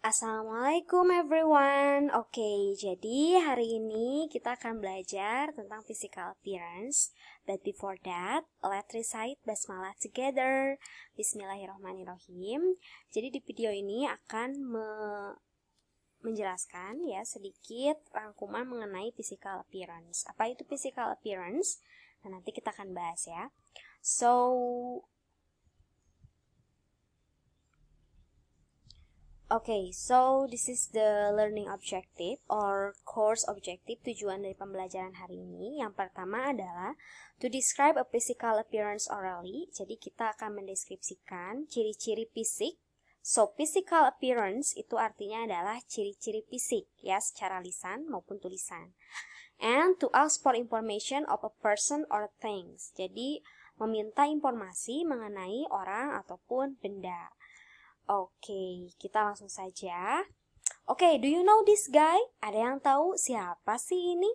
Assalamualaikum everyone. Oke, jadi hari ini kita akan belajar tentang physical appearance. But before that, let's recite basmalah together. Bismillahirrahmanirrahim. Jadi di video ini akan menjelaskan ya sedikit rangkuman mengenai physical appearance. Apa itu physical appearance? Nah, nanti kita akan bahas ya. So this is the learning objective or course objective, tujuan dari pembelajaran hari ini. Yang pertama adalah to describe a physical appearance orally. Jadi kita akan mendeskripsikan ciri-ciri fisik. So physical appearance itu artinya adalah ciri-ciri fisik ya, secara lisan maupun tulisan. And to ask for information of a person or things. Jadi meminta informasi mengenai orang ataupun benda. Oke, kita langsung saja. Oke, do you know this guy? Ada yang tahu siapa sih ini?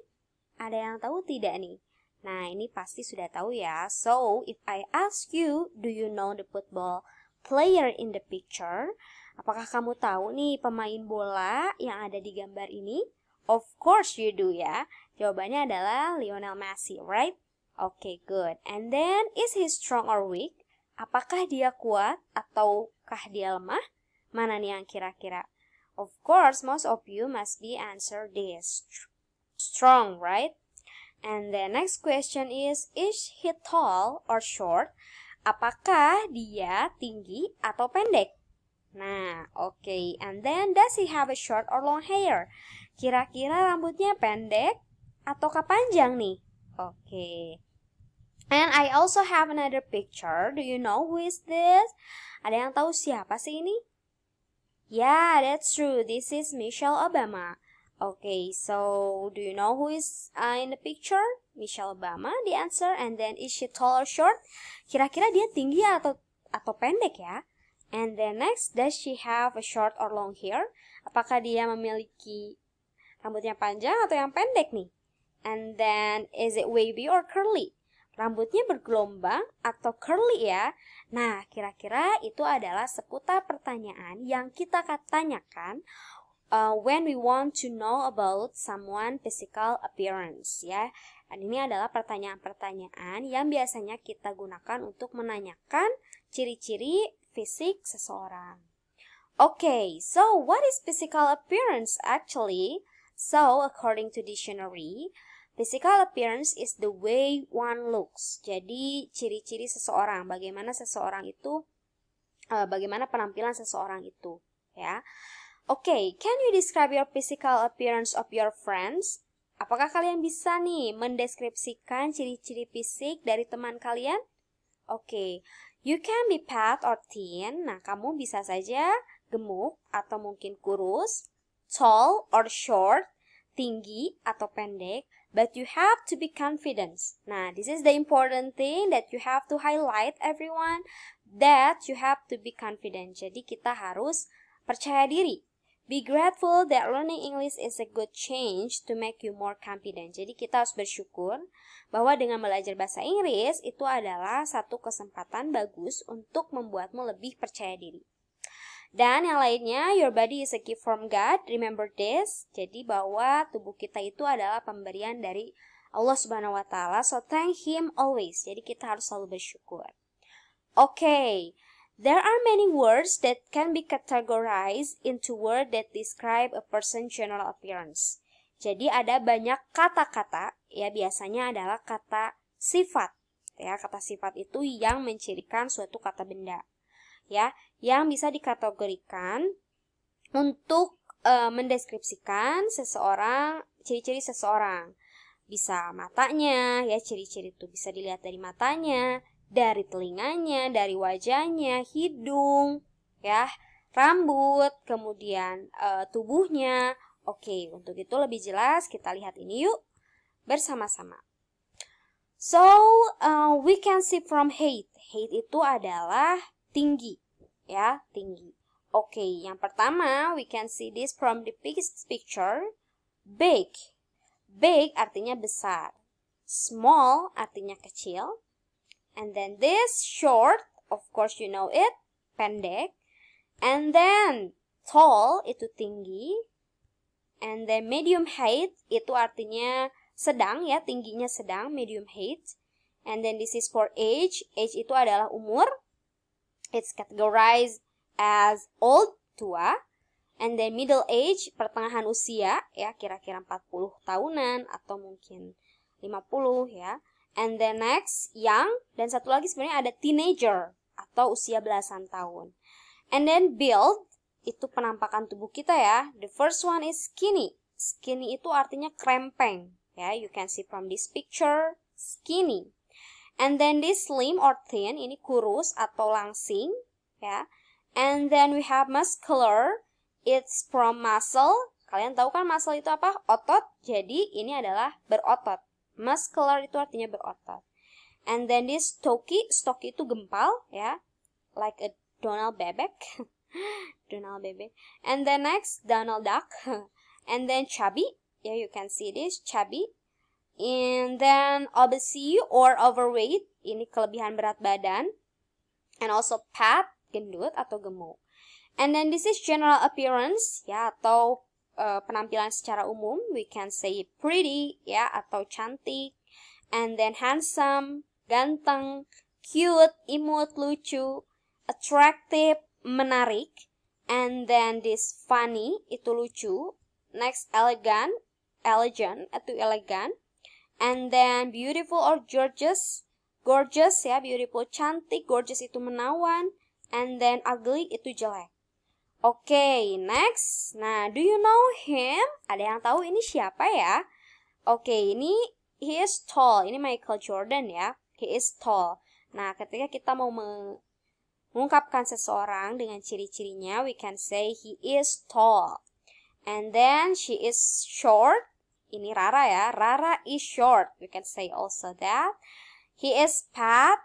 Ada yang tahu tidak nih? Nah, ini pasti sudah tahu ya. So, if I ask you, do you know the football player in the picture? Apakah kamu tahu nih pemain bola yang ada di gambar ini? Of course you do ya. Jawabannya adalah Lionel Messi, right? Oke, good. And then, is he strong or weak? Apakah dia kuat ataukah dia lemah? Mana nih yang kira-kira? Of course, most of you must be answer this. Strong, right? And the next question is he tall or short? Apakah dia tinggi atau pendek? Nah, oke. And then, does he have a short or long hair? Kira-kira rambutnya pendek ataukah panjang nih? Oke. And I also have another picture. Do you know who is this? Ada yang tahu siapa sih ini? Yeah, that's true. This is Michelle Obama. Okay, so do you know who is in the picture? Michelle Obama, the answer. And then is she tall or short? Kira-kira dia tinggi atau pendek ya? And then next, does she have a short or long hair? Apakah dia memiliki rambutnya panjang atau yang pendek nih? And then, is it wavy or curly? Rambutnya bergelombang atau curly ya? Nah, kira-kira itu adalah seputar pertanyaan yang kita tanyakan when we want to know about someone physical appearance ya. Dan ini adalah pertanyaan-pertanyaan yang biasanya kita gunakan untuk menanyakan ciri-ciri fisik seseorang. Okay, so what is physical appearance actually? So, according to dictionary, physical appearance is the way one looks. Jadi, ciri-ciri seseorang, bagaimana penampilan seseorang itu, ya. Okay, can you describe your physical appearance of your friends? Apakah kalian bisa nih mendeskripsikan ciri-ciri fisik dari teman kalian? Okay, you can be fat or thin. Nah, kamu bisa saja gemuk atau mungkin kurus, tall or short, tinggi atau pendek. But you have to be confident. Nah, this is the important thing that you have to highlight everyone, that you have to be confident. Jadi kita harus percaya diri. Be grateful that learning English is a good change to make you more confident. Jadi kita harus bersyukur bahwa dengan belajar bahasa Inggris itu adalah satu kesempatan bagus untuk membuatmu lebih percaya diri. Dan yang lainnya, your body is a gift from God. Remember this. Jadi bahwa tubuh kita itu adalah pemberian dari Allah Subhanahu wa taala. So thank him always. Jadi kita harus selalu bersyukur. Okay. There are many words that can be categorized into words that describe a person's general appearance. Jadi ada banyak kata-kata, ya biasanya adalah kata sifat. Ya, kata sifat itu yang mencirikan suatu kata benda. Ya, yang bisa dikategorikan untuk mendeskripsikan seseorang, ciri-ciri seseorang. Bisa matanya, ya ciri-ciri itu bisa dilihat dari matanya, dari telinganya, dari wajahnya, hidung, ya, rambut, kemudian tubuhnya. Oke, untuk itu lebih jelas kita lihat ini yuk bersama-sama. So, we can see from height. Height itu adalah tinggi, ya, tinggi. Oke, yang pertama, we can see this from the picture. Big. Big artinya besar. Small artinya kecil. And then this short, of course you know it, pendek. And then tall itu tinggi. And then medium height itu artinya sedang ya, tingginya sedang, medium height. And then this is for age. Age itu adalah umur. It's categorized as old, tua. And then middle age, pertengahan usia ya, kira-kira 40 tahunan atau mungkin 50 ya. And then next, young. Dan satu lagi sebenarnya ada teenager atau usia belasan tahun. And then build, itu penampakan tubuh kita ya. The first one is skinny. Skinny itu artinya krempeng. Ya, you can see from this picture, skinny. And then this slim or thin, ini kurus atau langsing. Ya. And then we have muscular. It's from muscle. Kalian tahu kan muscle itu apa? Otot. Jadi ini adalah berotot. Muscular itu artinya berotot. And then this stocky. Stocky itu gempal. Ya. Like a Donald bebek. Donald bebek. And then next, Donald duck. And then chubby. Yeah, you can see this, chubby. And then obesity or overweight. Ini kelebihan berat badan. And also fat, gendut atau gemuk. And then this is general appearance, ya, atau penampilan secara umum. We can say pretty, ya, atau cantik. And then handsome, ganteng, cute, imut, lucu, attractive, menarik. And then this funny, itu lucu. Next, elegant itu elegan. And then beautiful or gorgeous. Gorgeous ya, beautiful, cantik. Gorgeous itu menawan. And then ugly itu jelek. Oke, next. Nah, do you know him? Ada yang tahu ini siapa ya? Oke, ini he is tall. Ini Michael Jordan ya. He is tall. Nah, ketika kita mau mengungkapkan seseorang dengan ciri-cirinya, we can say he is tall. And then she is short. Ini Rara ya. Rara is short. We can say also that. He is fat.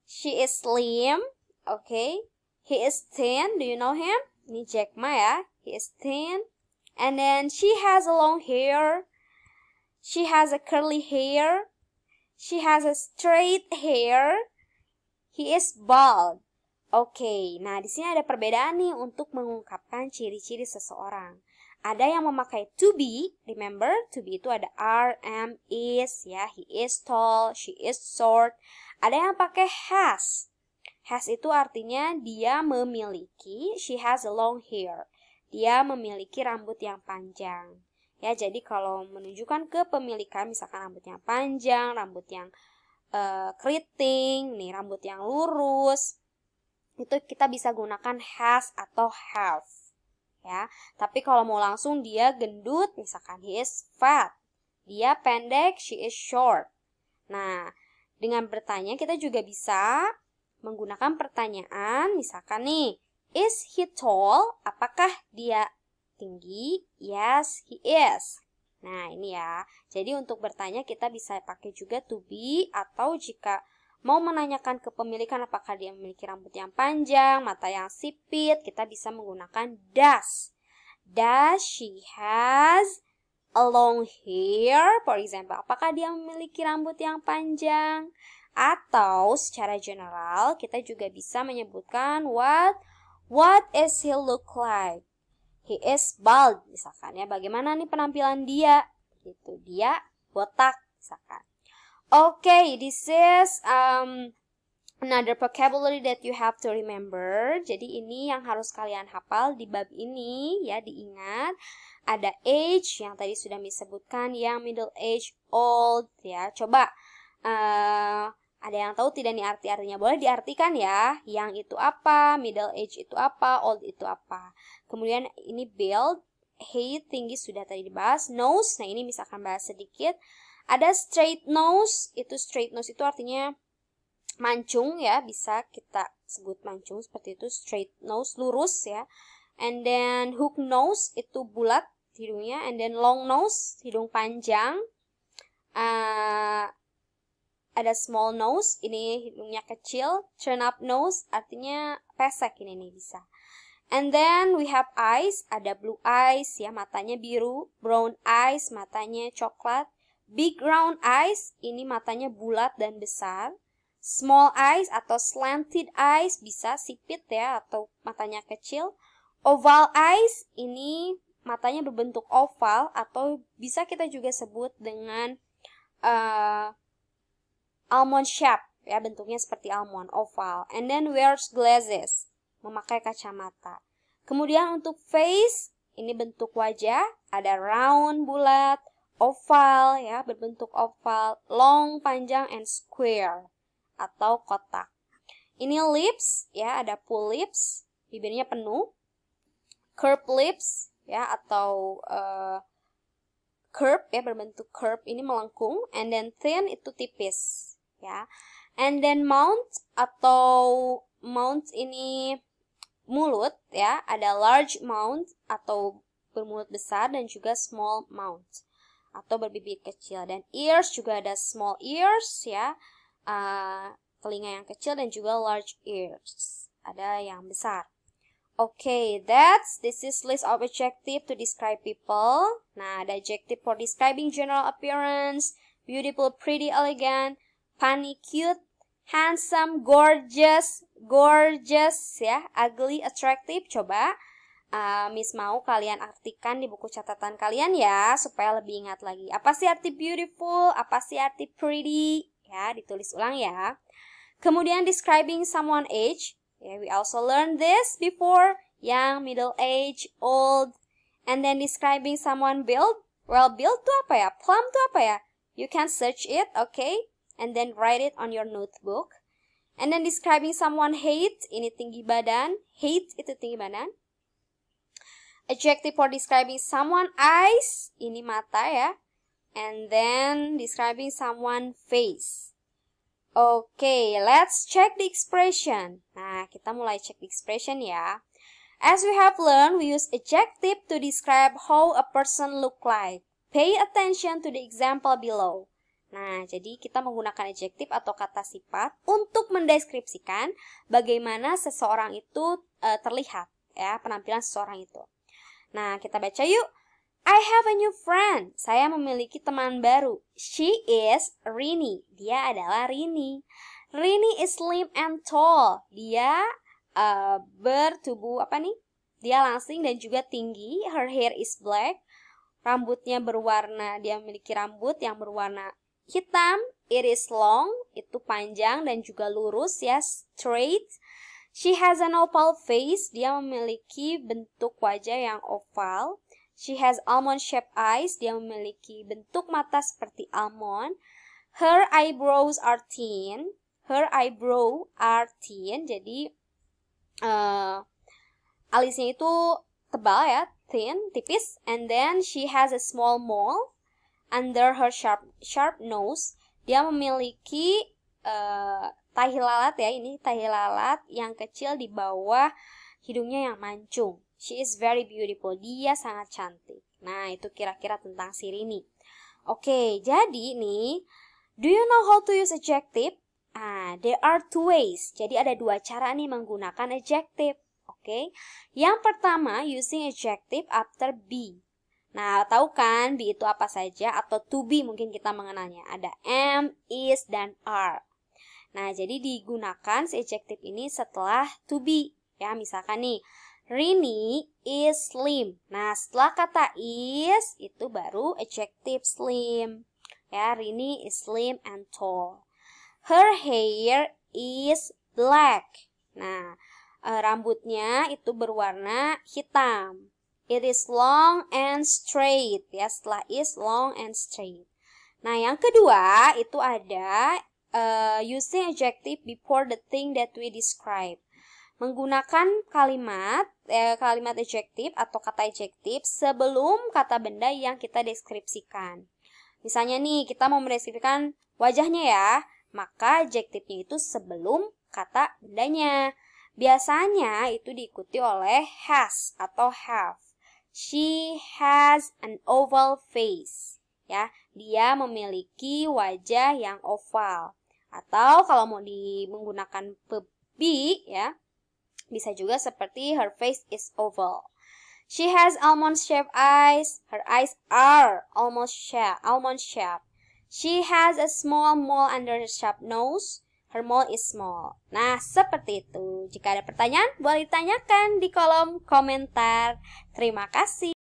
She is slim. Okay. He is thin. Do you know him? Ini Jack Ma ya. He is thin. And then she has a long hair. She has a curly hair. She has a straight hair. He is bald. Oke, nah di sini ada perbedaan nih untuk mengungkapkan ciri-ciri seseorang. Ada yang memakai to be, remember, to be itu ada are, am, is, ya, he is tall, she is short. Ada yang pakai has. Has itu artinya dia memiliki, she has a long hair. Dia memiliki rambut yang panjang. Ya, jadi kalau menunjukkan kepemilikan, misalkan rambutnya panjang, rambut yang keriting, nih rambut yang lurus, itu kita bisa gunakan has atau have. Ya, tapi kalau mau langsung dia gendut, misalkan he is fat. Dia pendek, she is short. Nah, dengan bertanya kita juga bisa menggunakan pertanyaan, misalkan nih, is he tall? Apakah dia tinggi? Yes, he is. Nah, ini ya. Jadi untuk bertanya kita bisa pakai juga to be, atau jika mau menanyakan kepemilikan apakah dia memiliki rambut yang panjang, mata yang sipit, kita bisa menggunakan does. Does she has a long hair? For example, apakah dia memiliki rambut yang panjang? Atau secara general, kita juga bisa menyebutkan what is he look like? He is bald, misalkan ya. Bagaimana nih penampilan dia? Gitu, dia botak, misalkan. Okay, this is another vocabulary that you have to remember. Jadi ini yang harus kalian hafal di bab ini ya, diingat. Ada age yang tadi sudah disebutkan, yang middle age, old ya. Coba ada yang tahu tidak nih arti-artinya? Boleh diartikan ya. Yang itu apa, middle age itu apa, old itu apa. Kemudian ini build, height, tinggi sudah tadi dibahas. Nose, nah ini misalkan bahas sedikit. Ada straight nose itu artinya mancung ya, bisa kita sebut mancung seperti itu, straight nose, lurus ya. And then hook nose itu bulat hidungnya, and then long nose, hidung panjang. Ada small nose, ini hidungnya kecil. Turn up nose artinya pesek, ini nih bisa. And then we have eyes, ada blue eyes ya, matanya biru. Brown eyes, matanya coklat. Big round eyes, ini matanya bulat dan besar. Small eyes atau slanted eyes, bisa sipit ya, atau matanya kecil. Oval eyes, ini matanya berbentuk oval atau bisa kita juga sebut dengan almond shape, ya, bentuknya seperti almond, oval. And then wears glasses, memakai kacamata. Kemudian untuk face, ini bentuk wajah, ada round, bulat, oval, ya, berbentuk oval, long, panjang, and square, atau kotak. Ini lips, ya, ada full lips, bibirnya penuh. Curved lips, ya, atau curve, ya, berbentuk curve, ini melengkung. And then thin, itu tipis, ya. And then mouth, atau mouth ini mulut, ya, ada large mouth atau bermulut besar, dan juga small mouth atau berbibir kecil. Dan ears juga ada small ears, ya, telinga yang kecil, dan juga large ears, ada yang besar. Okay, this is list of adjective to describe people. Nah, ada adjective for describing general appearance: beautiful, pretty, elegant, funny, cute, handsome, gorgeous, ya, ugly, attractive. Coba Miss mau kalian artikan di buku catatan kalian ya, supaya lebih ingat lagi. Apa sih arti beautiful? Apa sih arti pretty? Ya, ditulis ulang ya. Kemudian describing someone age. Yeah, we also learned this before. Young, middle age, old. And then describing someone build. Well, build itu apa ya? Plump itu apa ya? You can search it, okay? And then write it on your notebook. And then describing someone height. Ini tinggi badan. Height itu tinggi badan. Adjective for describing someone eyes. Ini mata ya. And then describing someone face. Okay, let's check the expression. Nah, kita mulai cek the expression ya. As we have learned, we use adjective to describe how a person look like. Pay attention to the example below. Nah, jadi kita menggunakan adjektif atau kata sifat untuk mendeskripsikan bagaimana seseorang itu terlihat, ya, penampilan seseorang itu. Nah, kita baca yuk. I have a new friend. Saya memiliki teman baru. She is Rini. Dia adalah Rini. Rini is slim and tall. Dia bertubuh Dia langsing dan juga tinggi. Her hair is black. Rambutnya berwarna. Dia memiliki rambut yang berwarna hitam. It is long. Itu panjang dan juga lurus ya, straight. She has an oval face. Dia memiliki bentuk wajah yang oval. She has almond-shaped eyes. Dia memiliki bentuk mata seperti almond. Her eyebrows are thin. Her eyebrow are thin. Jadi alisnya itu tebal ya, thin, tipis. And then she has a small mole under her sharp nose. Dia memiliki tahi lalat ya. Ini tahi lalat yang kecil di bawah hidungnya yang mancung. She is very beautiful. Dia sangat cantik. Nah, itu kira-kira tentang si Rini. Oke, jadi nih, do you know how to use adjective? There are two ways. Jadi ada dua cara nih menggunakan adjective. Oke. Yang pertama, using adjective after be. Nah, tahu kan be itu apa saja? Atau to be mungkin kita mengenalnya. Ada am, is, dan are. Nah, jadi digunakan si adjective ini setelah to be. Ya, misalkan nih, Rini is slim. Nah, setelah kata is, itu baru adjective slim. Ya, Rini is slim and tall. Her hair is black. Nah, rambutnya itu berwarna hitam. It is long and straight. Ya, setelah is, long and straight. Nah, yang kedua, itu ada using adjective before the thing that we describe. Menggunakan kalimat adjektif atau kata adjektif sebelum kata benda yang kita deskripsikan. Misalnya nih, kita mau mendeskripsikan wajahnya ya, maka adjektifnya itu sebelum kata bendanya. Biasanya itu diikuti oleh has atau have. She has an oval face. Ya, dia memiliki wajah yang oval. Atau kalau mau menggunakan be ya, bisa juga seperti her face is oval. She has almond-shaped eyes. Her eyes are almond-shaped. She has a small mole under her sharp nose. Her mole is small. Nah, seperti itu. Jika ada pertanyaan, boleh ditanyakan di kolom komentar. Terima kasih.